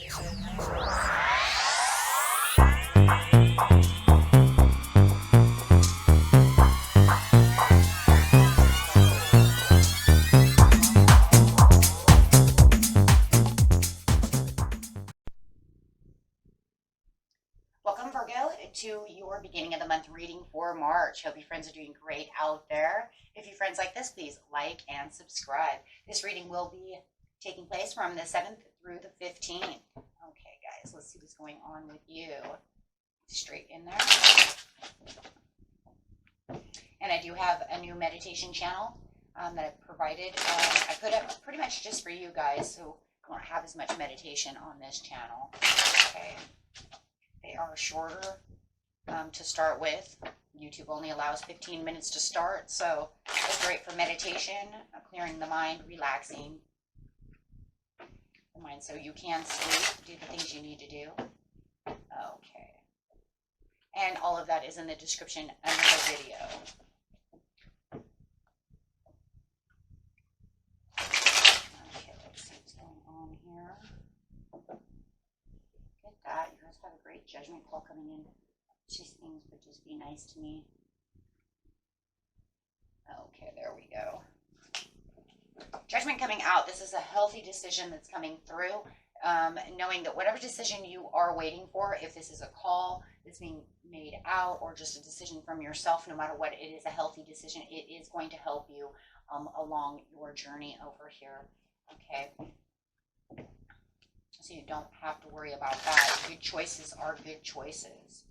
Welcome, Virgo, to your beginning of the month reading for March. Hope you friends are doing great out there. If you friends like this, please like and subscribe. This reading will be taking place from the 7th through the 15th. Okay, guys, let's see what's going on with you. Straight in there. And I do have a new meditation channel that I've provided. I put up pretty much just for you guys, so I won't have as much meditation on this channel. Okay. They are shorter to start with. YouTube only allows 15 minutes to start, so it's great for meditation, clearing the mind, relaxing the mind so you can sleep, do the things you need to do. Okay. And all of that is in the description under the video. Okay, let's see what's going on here. That. You guys have a great judgment call coming in. These things would just be nice to me. Okay, there we go. Judgment coming out. This is a healthy decision that's coming through. Knowing that whatever decision you are waiting for, if this is a call that's being made out or just a decision from yourself, no matter what, it is a healthy decision. It is going to help you along your journey over here. Okay. So you don't have to worry about that. Good choices are good choices.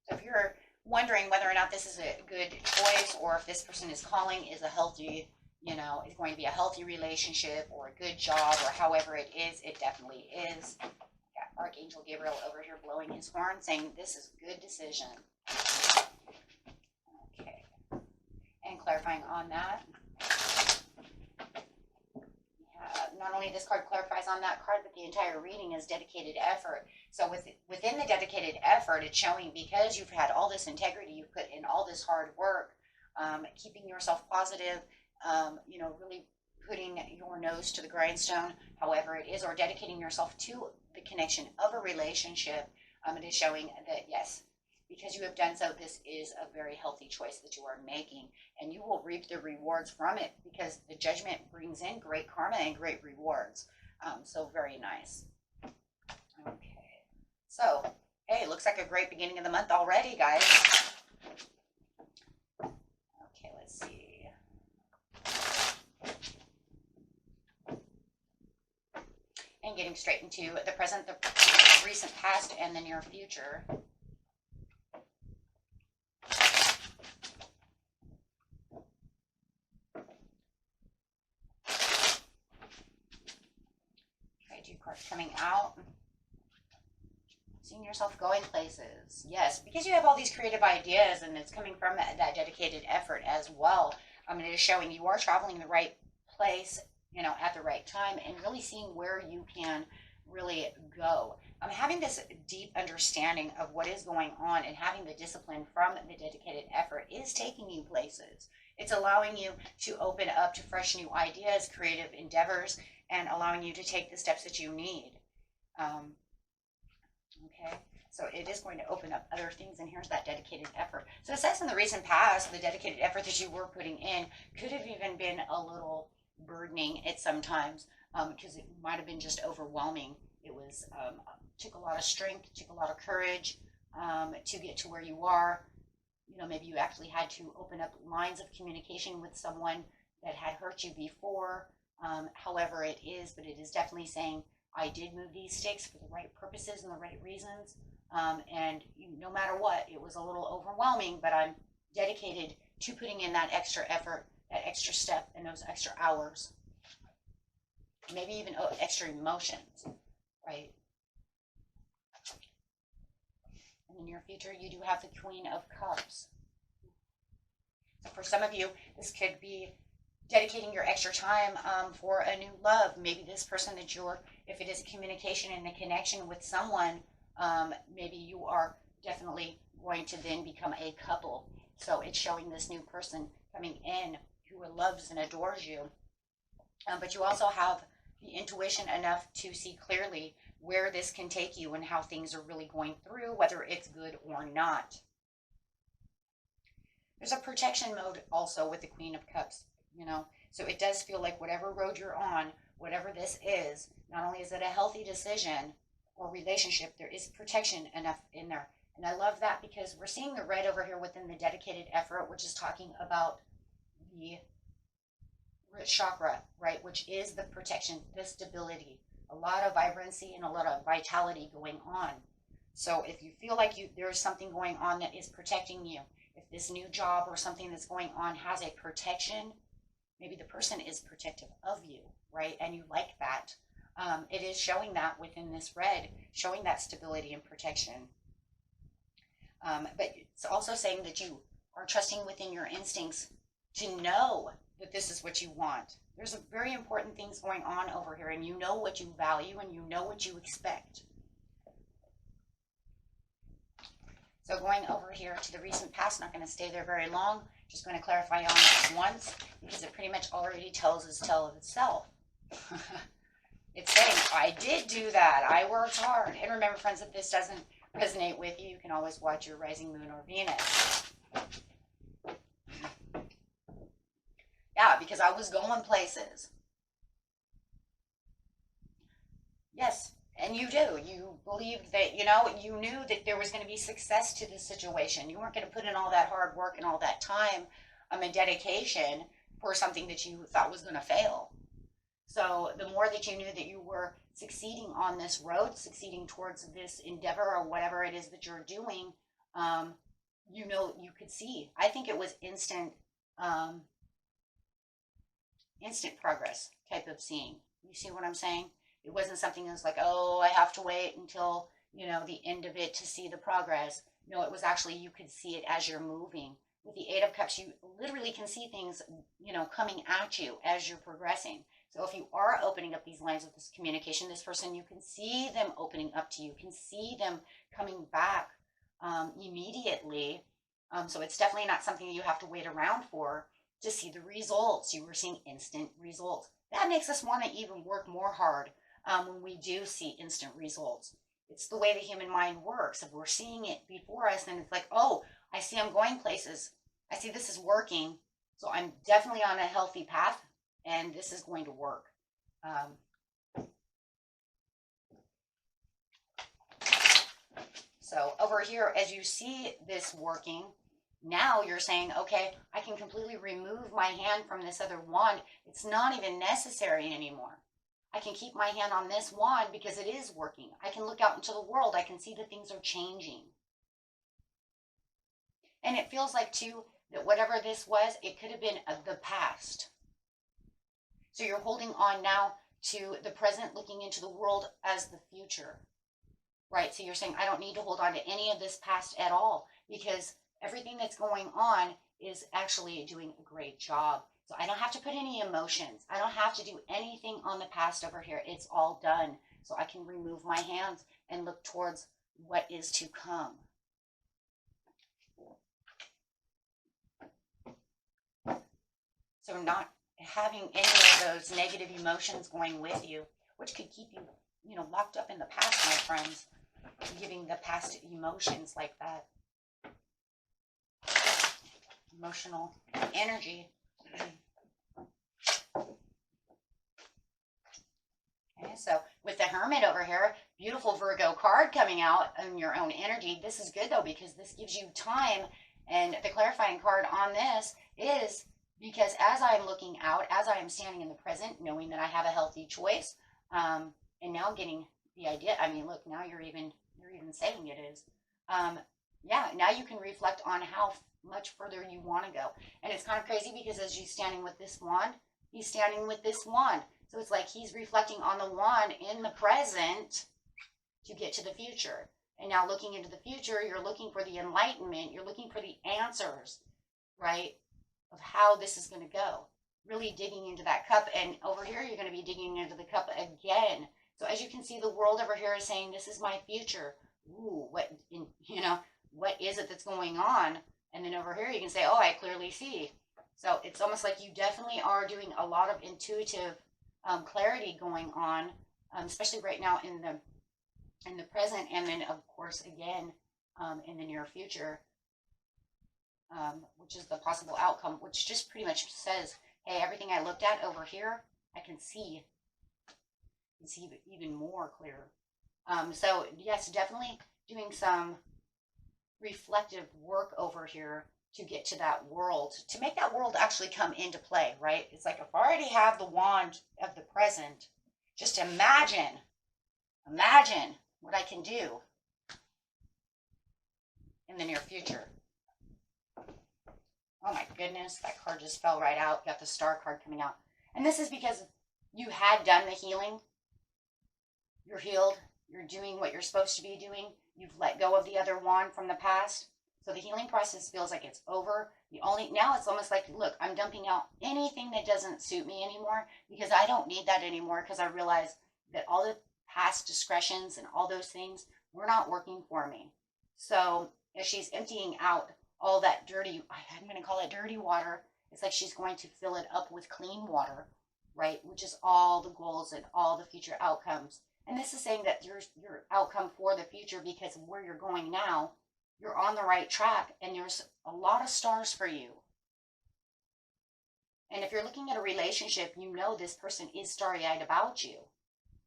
So if you're wondering whether or not this is a good choice or if this person is calling is a healthy, is going to be a healthy relationship or a good job or however it is, it definitely is. Got Archangel Gabriel over here blowing his horn saying this is a good decision. Okay. And clarifying on that. Not only this card clarifies on that card, but the entire reading is dedicated effort. So within the dedicated effort, it's showing because you've had all this integrity, you've put in all this hard work, keeping yourself positive, really putting your nose to the grindstone, however it is, or dedicating yourself to the connection of a relationship. It is showing that, yes, because you have done so, this is a very healthy choice that you are making, and you will reap the rewards from it because the judgment brings in great karma and great rewards. So very nice. Okay. So, hey, looks like a great beginning of the month already, guys. Okay, let's see. And getting straight into the present, the recent past, and the near future. Cards coming out. Seeing yourself going places. Yes, because you have all these creative ideas and it's coming from that dedicated effort as well. It is showing you are traveling the right place, at the right time and really seeing where you can really go. Having this deep understanding of what is going on and having the discipline from the dedicated effort is taking you places. It's allowing you to open up to fresh new ideas, creative endeavors, and allowing you to take the steps that you need. Okay, so it is going to open up other things, and here's that dedicated effort. So it says in the recent past, the dedicated effort that you were putting in could have even been a little burdening at sometimes because it might have been just overwhelming. It was took a lot of strength, took a lot of courage to get to where you are. Maybe you actually had to open up lines of communication with someone that had hurt you before. However it is, but it is definitely saying, I did move these sticks for the right purposes and the right reasons. And no matter what, it was a little overwhelming, but I'm dedicated to putting in that extra effort, that extra step, and those extra hours. Maybe even extra emotions, right? In the near future, you do have the Queen of Cups. So for some of you, this could be dedicating your extra time for a new love. Maybe this person that if it is a communication and a connection with someone, maybe you are definitely going to then become a couple. So it's showing this new person coming in who loves and adores you. But you also have the intuition enough to see clearly where this can take you and how things are really going through, whether it's good or not. There's a protection mode also with the Queen of Cups, you know, so it does feel like whatever road you're on, whatever this is, not only is it a healthy decision or relationship, there is protection enough in there. And I love that because we're seeing the red over here within the dedicated effort, which is talking about the root chakra, right, which is the protection, the stability, a lot of vibrancy and a lot of vitality going on. So if you feel like there's something going on that is protecting you, if this new job or something that's going on has a protection, maybe the person is protective of you, right? And you like that. It is showing that within this red, showing that stability and protection. But it's also saying that you are trusting within your instincts to know that this is what you want. There's very important things going on over here, and you know what you value and you know what you expect. So going over here to the recent past, not going to stay there very long, just going to clarify on this once, because it pretty much already tells its tale of itself. It's saying, I did do that. I worked hard. And remember, friends, if this doesn't resonate with you, you can always watch your rising moon or Venus. Yeah, because I was going places. Yes, and you do. You believed that, you know, you knew that there was going to be success to this situation. You weren't going to put in all that hard work and all that time and dedication for something that you thought was going to fail. So the more that you knew that you were succeeding on this road, succeeding towards this endeavor or whatever it is that you're doing, you know, you could see. I think it was instant progress type of seeing. You see what I'm saying? It wasn't something that was like, oh, I have to wait until, you know, the end of it to see the progress. No, it was actually, you could see it as you're moving. With the Eight of Cups, you literally can see things, you know, coming at you as you're progressing. So if you are opening up these lines of this communication, this person, you can see them opening up to you, can see them coming back immediately. So it's definitely not something you have to wait around for to see the results. You were seeing instant results. That makes us want to even work more hard when we do see instant results. It's the way the human mind works. If we're seeing it before us, then it's like, oh, I see I'm going places. I see this is working. So I'm definitely on a healthy path, and this is going to work. So over here, as you see this working, now you're saying, okay, I can completely remove my hand from this other wand. It's not even necessary anymore. I can keep my hand on this wand because it is working. I can look out into the world. I can see that things are changing. And it feels like, too, that whatever this was, it could have been the past. So you're holding on now to the present, looking into the world as the future. Right? So you're saying, I don't need to hold on to any of this past at all, because everything that's going on is actually doing a great job. So I don't have to put any emotions. I don't have to do anything on the past over here. It's all done. So I can remove my hands and look towards what is to come. So not having any of those negative emotions going with you, which could keep you, you know, locked up in the past, my friends, giving the past emotions like that. Emotional energy. Okay, so with the Hermit over here, beautiful Virgo card coming out in your own energy. This is good though, because this gives you time. And the clarifying card on this is because as I'm looking out, as I am standing in the present, knowing that I have a healthy choice, and now getting the idea. I mean, look, now you're even saying it is. Yeah, now you can reflect on how much further you want to go. And it's kind of crazy because as you're standing with this wand, he's standing with this wand. So it's like he's reflecting on the wand in the present to get to the future. And now looking into the future, you're looking for the enlightenment. You're looking for the answers, right, of how this is going to go. Really digging into that cup. And over here, you're going to be digging into the cup again. So as you can see, the world over here is saying, this is my future. Ooh, what is it that's going on? And then over here, you can say, oh, I clearly see. So it's almost like you definitely are doing a lot of intuitive clarity going on, especially right now in the in the present, and then of course again in the near future, which is the possible outcome, which just pretty much says, hey, everything I looked at over here, I can see even more clear. So yes, definitely doing some reflective work over here to get to that world, to make that world actually come into play, right? It's like if I already have the wand of the present, just imagine what I can do in the near future. Oh my goodness, that card just fell right out. Got the star card coming out. And this is because you had done the healing. You're healed. You're doing what you're supposed to be doing. You've let go of the other wand from the past. So the healing process feels like it's over. Now it's almost like, look, I'm dumping out anything that doesn't suit me anymore because I don't need that anymore, because I realize that all the past discretions and all those things were not working for me. So if she's emptying out all that dirty, I'm going to call it dirty water, it's like she's going to fill it up with clean water, right? Which is all the goals and all the future outcomes. And this is saying that your outcome for the future, because of where you're going now, you're on the right track and there's a lot of stars for you. And if you're looking at a relationship, you know this person is starry-eyed about you,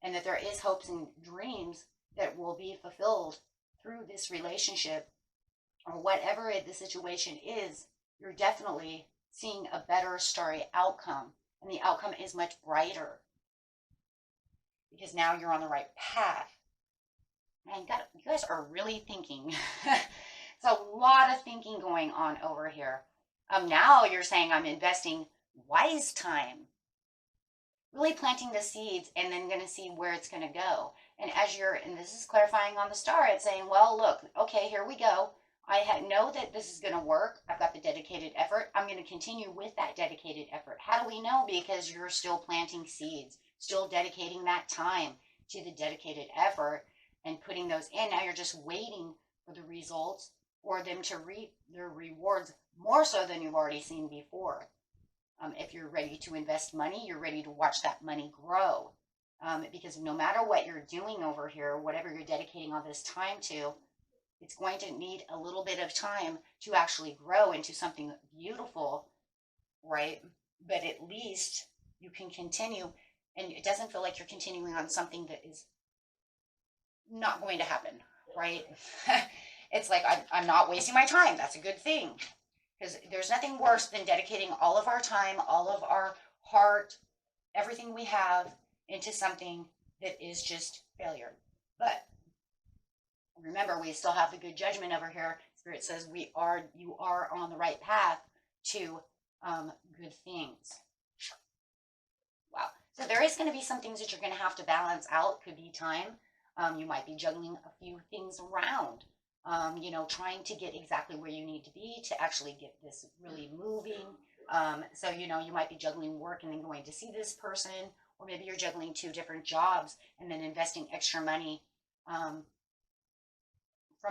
and that there is hopes and dreams that will be fulfilled through this relationship, or whatever the situation is. You're definitely seeing a better starry outcome, and the outcome is much brighter because now you're on the right path. Man, you guys are really thinking. It's a lot of thinking going on over here. Now you're saying I'm investing wise time, really planting the seeds, and then going to see where it's going to go. And and this is clarifying on the star, it's saying, well, look, okay, here we go. I know that this is going to work. I've got the dedicated effort. I'm going to continue with that dedicated effort. How do we know? Because you're still planting seeds, still dedicating that time to the dedicated effort and putting those in. Now you're just waiting for the results, or them to reap their rewards more so than you've already seen before. If you're ready to invest money, you're ready to watch that money grow. Because no matter what you're doing over here, whatever you're dedicating all this time to, it's going to need a little bit of time to actually grow into something beautiful, right? But at least you can continue, and it doesn't feel like you're continuing on something that is not going to happen, right? It's like, I'm not wasting my time. That's a good thing. Because there's nothing worse than dedicating all of our time, all of our heart, everything we have into something that is just failure. But remember, we still have the good judgment over here. Spirit says you are on the right path to good things. Wow. So there is going to be some things that you're going to have to balance out. Could be time. You might be juggling a few things around. Trying to get exactly where you need to be to actually get this really moving. So, you might be juggling work and then going to see this person, or maybe you're juggling 2 different jobs and then investing extra money from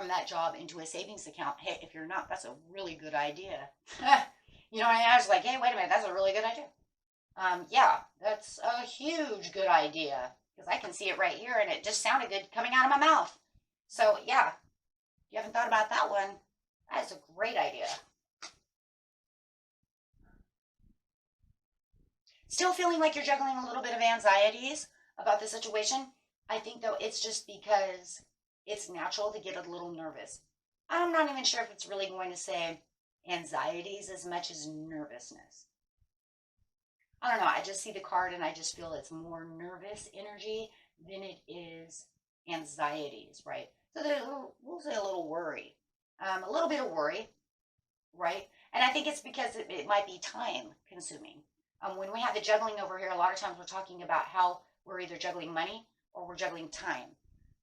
that job into a savings account. Hey, if you're not, that's a really good idea. I was like, hey, wait a minute, that's a really good idea. Yeah, that's a huge good idea, because I can see it right here and it just sounded good coming out of my mouth. So, yeah. You haven't thought about that one, that is a great idea. Still feeling like you're juggling a little bit of anxieties about the situation. I think, though, it's just because it's natural to get a little nervous. I'm not even sure if it's really going to say anxieties as much as nervousness. I don't know. I just see the card and I just feel it's more nervous energy than it is anxieties, right? So we'll say a little worry, a little bit of worry, right? And I think it's because it might be time consuming. When we have the juggling over here, a lot of times we're talking about how we're either juggling money or we're juggling time.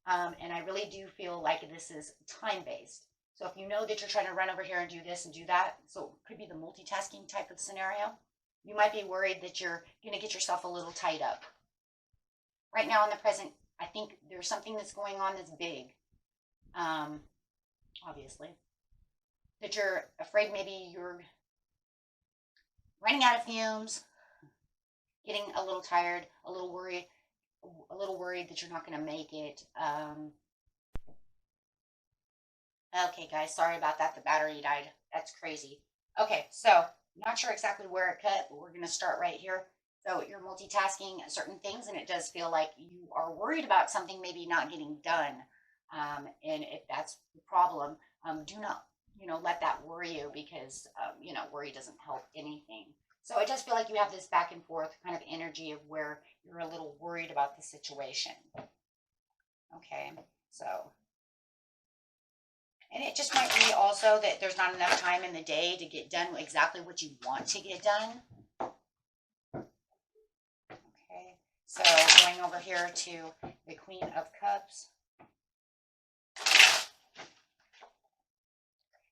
And I really do feel like this is time-based. So if you know that you're trying to run over here and do this and do that, so it could be the multitasking type of scenario, you might be worried that you're going to get yourself a little tied up. Right now in the present, I think there's something that's going on that's big. Obviously, that you're afraid maybe you're running out of fumes, getting a little tired, a little worried that you're not going to make it. Okay, guys, sorry about that. The battery died. That's crazy. Okay, so not sure exactly where it cut, but we're going to start right here. So you're multitasking certain things, and it does feel like you are worried about something maybe not getting done. And if that's the problem, do not, let that worry you because, worry doesn't help anything. So it does feel like you have this back and forth kind of energy of where you're a little worried about the situation. Okay, so. And it just might be also that there's not enough time in the day to get done exactly what you want to get done. Okay, so going over here to the Queen of Cups.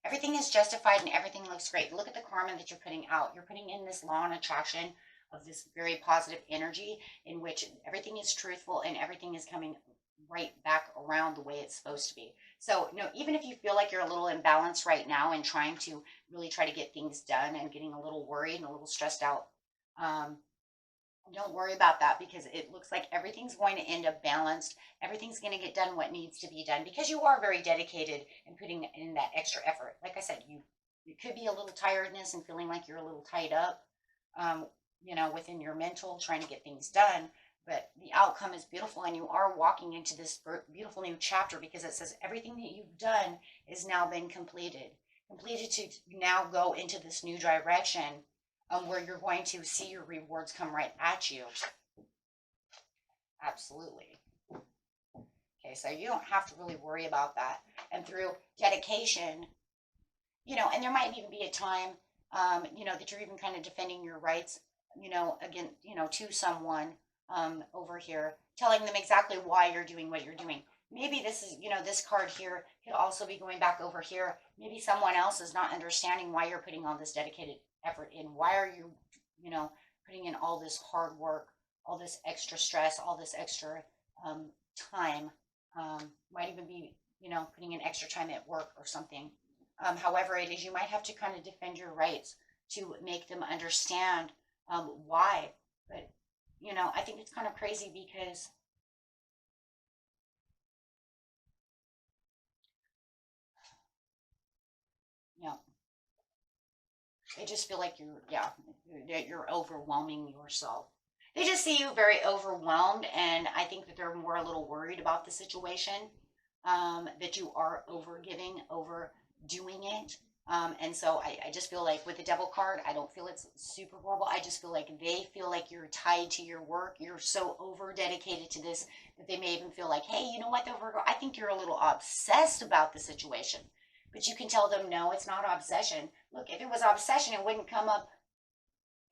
Everything is justified and everything looks great. Look at the karma that you're putting out. You're putting in this law and attraction of this very positive energy in which everything is truthful and everything is coming right back around the way it's supposed to be. So, even if you feel like you're a little imbalanced right now and trying to really try to get things done and getting a little worried and a little stressed out, don't worry about that because it looks like everything's going to end up balanced. Everything's going to get done what needs to be done because you are very dedicated and putting in that extra effort. Like I said, it could be a little tiredness and feeling like you're a little tied up, within your mental, trying to get things done. But the outcome is beautiful, and you are walking into this beautiful new chapter because it says everything that you've done is now been completed. Completed to now go into this new direction where you're going to see your rewards come right at you. Absolutely. Okay, so you don't have to really worry about that. And through dedication, and there might even be a time, that you're even kind of defending your rights, again, to someone over here, telling them exactly why you're doing what you're doing. Maybe this is, this card here could also be going back over here. Maybe someone else is not understanding why you're putting all this dedicated effort in. Why are you, putting in all this hard work, all this extra stress, all this extra time? Might even be, putting in extra time at work or something. However it is, you might have to kind of defend your rights to make them understand why. But I think it's kind of crazy because they just feel like you're overwhelming yourself. They just see you very overwhelmed, and I think that they're more a little worried about the situation, that you are overgiving, overdoing it. And so I just feel like with the devil card, I don't feel it's super horrible. I just feel like they feel like you're tied to your work. You're so over dedicated to this that they may even feel like, hey, you know what, though, Virgo, I think you're a little obsessed about the situation. But you can tell them, no, it's not obsession. Look, if it was obsession, it wouldn't come up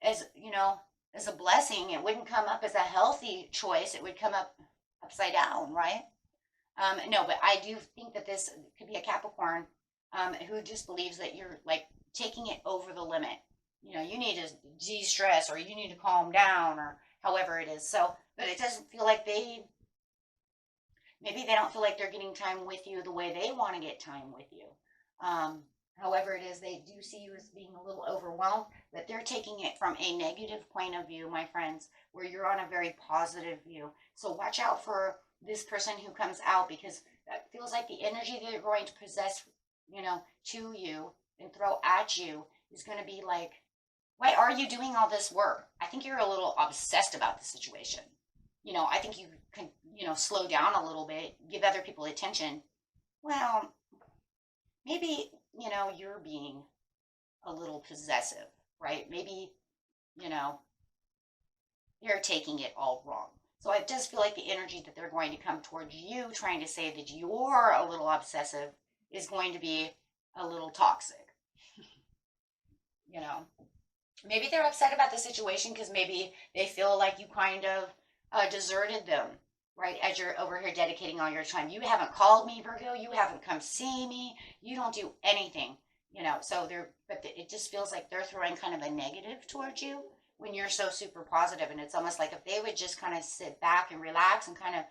as, as a blessing. It wouldn't come up as a healthy choice. It would come up upside down, right? No, but I do think that this could be a Capricorn who just believes that you're like taking it over the limit. You need to de-stress or you need to calm down or however it is. So, but it doesn't feel like maybe they don't feel like they're getting time with you the way they want to get time with you. However it is, they do see you as being a little overwhelmed, but they're taking it from a negative point of view, my friends, where you're on a very positive view. So watch out for this person who comes out because that feels like the energy that they're going to possess, to you and throw at you is going to be like, why are you doing all this work? I think you're a little obsessed about the situation. I think you can, slow down a little bit, give other people attention. Well, maybe, you're being a little possessive, right? Maybe, they're taking it all wrong. So it does feel like the energy that they're going to come towards you trying to say that you're a little obsessive is going to be a little toxic. Maybe they're upset about the situation because maybe they feel like you kind of deserted them, right? As you're over here dedicating all your time. You haven't called me, Virgo. You haven't come see me. You don't do anything, so it just feels like they're throwing kind of a negative towards you when you're so super positive. And it's almost like if they would just kind of sit back and relax and kind of,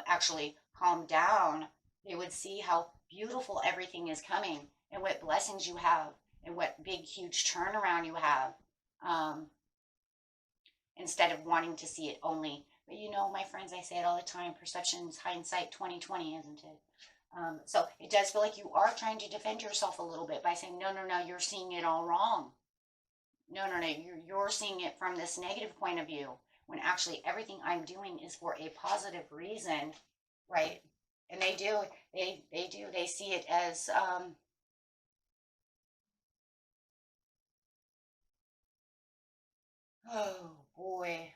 actually calm down, they would see how beautiful everything is coming and what blessings you have and what big, huge turnaround you have. Instead of wanting to see it only. But my friends, I say it all the time, perception's hindsight 2020, isn't it? So it does feel like you are trying to defend yourself a little bit by saying, no, no, no, you're seeing it all wrong. No, no, no, you're seeing it from this negative point of view when actually everything I'm doing is for a positive reason, right? And they do, they see it as, oh boy,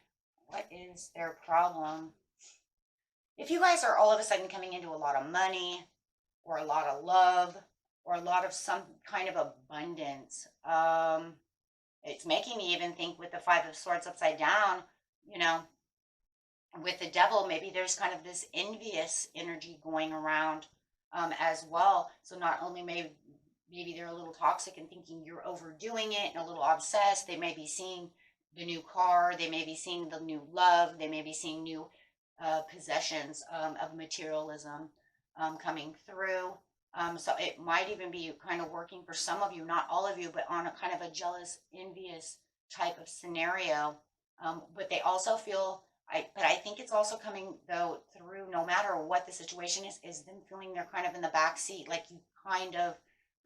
what is their problem? If you guys are all of a sudden coming into a lot of money or a lot of love or a lot of some kind of abundance, it's making me even think with the Five of Swords upside down, you know, with the devil, maybe there's kind of this envious energy going around as well. So not only maybe they're a little toxic and thinking you're overdoing it and a little obsessed. They may be seeing the new car. They may be seeing the new love. They may be seeing new possessions of materialism coming through. So it might even be kind of working for some of you, not all of you, but on a kind of a jealous, envious type of scenario. But they also feel, but I think it's also coming though through, no matter what the situation is them feeling they're kind of in the back seat, like you kind of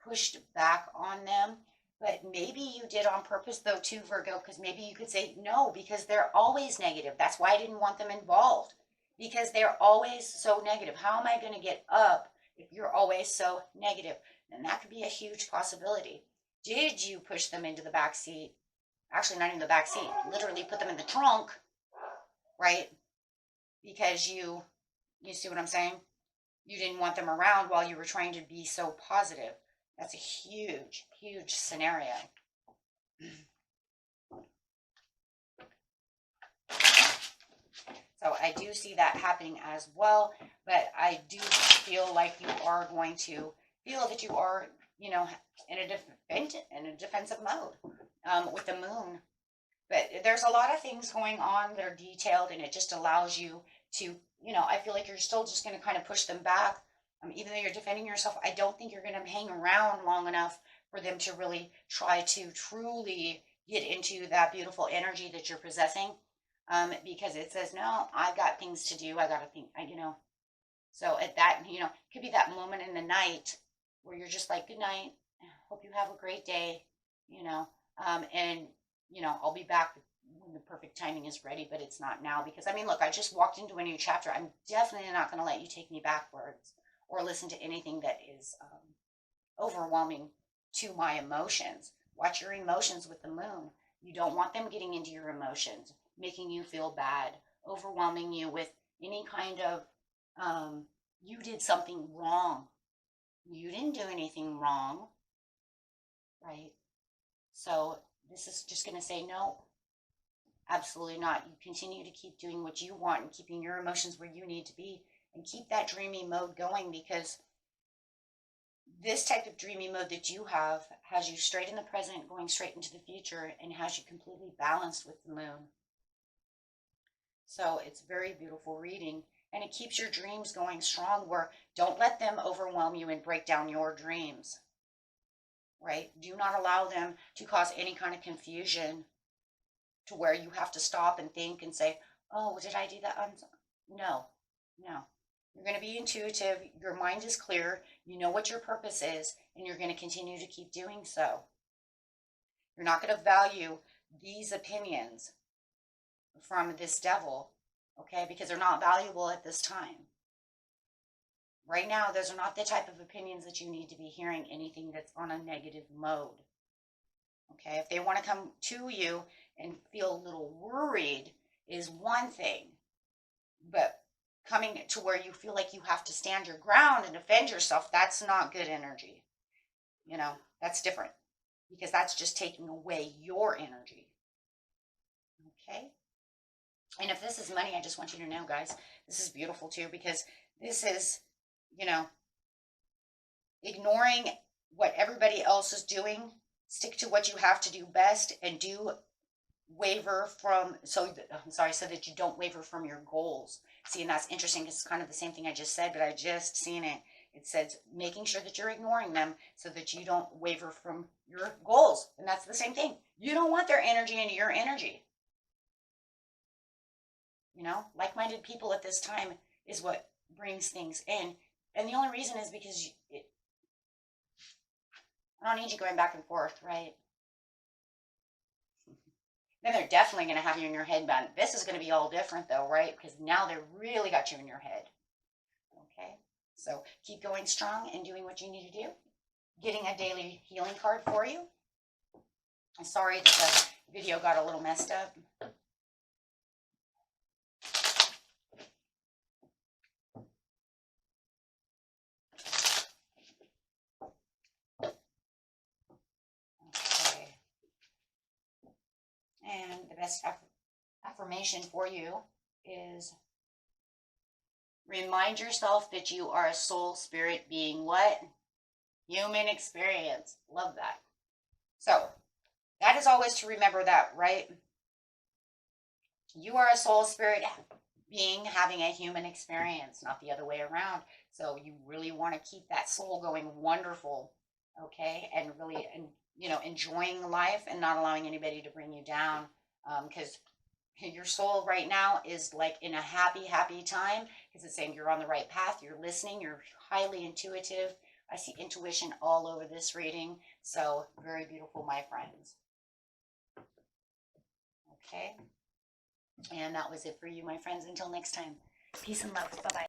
pushed back on them. But maybe you did on purpose though too, Virgo, because maybe you could say no, because they're always negative. That's why I didn't want them involved, because they're always so negative. How am I going to get up if you're always so negative? And that could be a huge possibility. Did you push them into the back seat? Actually, not in the back seat. Literally put them in the trunk, right? Because you see what I'm saying? You didn't want them around while you were trying to be so positive. That's a huge, huge scenario. So I do see that happening as well, but I do feel like you are going to feel that you are, you know, in a defensive mode with the moon. But there's a lot of things going on that are detailed, and it just allows you to, you know, I feel like you're still just going to kind of push them back. Even though you're defending yourself, I don't think you're going to hang around long enough for them to really try to truly get into that beautiful energy that you're possessing. Because it says, no, I've got things to do. I got to think, you know. So at that, you know, it could be that moment in the night where you're just like, good night. Hope you have a great day, you know. And, you know, I'll be back when the perfect timing is ready, but it's not now because, I mean, look, I just walked into a new chapter. I'm definitely not going to let you take me backwards or listen to anything that is overwhelming to my emotions. Watch your emotions with the moon. You don't want them getting into your emotions, making you feel bad, overwhelming you with any kind of, you did something wrong. You didn't do anything wrong, right? So this is just going to say, no, absolutely not. You continue to keep doing what you want and keeping your emotions where you need to be and keep that dreamy mode going, because this type of dreamy mode that you have has you straight in the present, going straight into the future, and has you completely balanced with the moon. So it's very beautiful reading, and it keeps your dreams going strong, where don't let them overwhelm you and break down your dreams, right? Do not allow them to cause any kind of confusion to where you have to stop and think and say, oh, did I do that? No, no. You're going to be intuitive. Your mind is clear. You know what your purpose is, and you're going to continue to keep doing so. You're not going to value these opinions from this devil, okay, because they're not valuable at this time. Right now, those are not the type of opinions that you need to be hearing anything that's on a negative mode. Okay, if they want to come to you and feel a little worried is one thing, but coming to where you feel like you have to stand your ground and defend yourself, that's not good energy. You know, that's different, because that's just taking away your energy. Okay? And if this is money, I just want you to know, guys, this is beautiful too, because this is, you know, ignoring what everybody else is doing. Stick to what you have to do best, and do waver from, so that you don't waver from your goals. See, and that's interesting. It's kind of the same thing I just said, but I just seen it. It says making sure that you're ignoring them so that you don't waver from your goals. And that's the same thing. You don't want their energy into your energy. You know, like-minded people at this time is what brings things in. And the only reason is because I don't need you going back and forth, right? Then they're definitely going to have you in your head bound. This is going to be all different though, right? Because now they really got you in your head. Okay? So keep going strong and doing what you need to do. Getting a daily healing card for you. I'm sorry that the video got a little messed up. Okay. And the best affirmation for you is remind yourself that you are a soul spirit being what? Human experience. Love that. So that is always to remember that, right? You are a soul spirit being having a human experience, not the other way around. So you really want to keep that soul going wonderful, okay? And really, enjoying life and not allowing anybody to bring you down, because your soul right now is like in a happy, happy time because it's saying you're on the right path. You're listening. You're highly intuitive. I see intuition all over this reading. So very beautiful, my friends. Okay. And that was it for you, my friends. Until next time. Peace and love. Bye-bye.